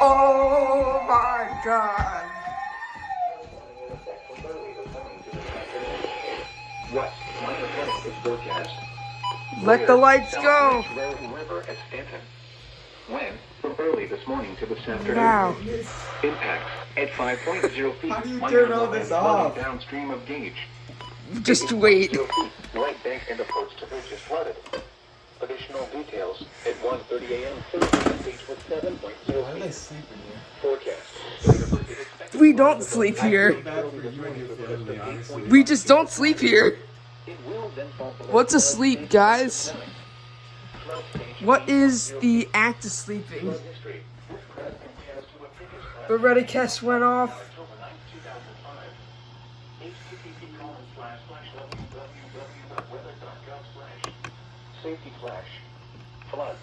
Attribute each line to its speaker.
Speaker 1: Oh my God.
Speaker 2: West, -20 is forecast.
Speaker 1: Let the lights go.
Speaker 2: River at Stanton. Wind from early this morning to this afternoon.
Speaker 1: Wow.
Speaker 2: Impact at 5.0 feet.
Speaker 3: How do you turn all this off?
Speaker 2: Downstream of Gage.
Speaker 1: Just wait.
Speaker 2: 8.0 feet. Right bank and approach to bridge is flooded. Additional details at 1:30 a.m. Thursday. Beach with 7.0
Speaker 3: Why are they
Speaker 2: feet.
Speaker 3: sleeping here?
Speaker 2: Forecast.
Speaker 1: We don't sleep
Speaker 3: I
Speaker 1: here.
Speaker 3: feel bad for you and your family, honestly.
Speaker 1: We just don't sleep here.
Speaker 2: It will then fall below
Speaker 1: What's asleep, guys? What is the act of sleeping? The Redicast went off.
Speaker 2: Safety flash. Flood.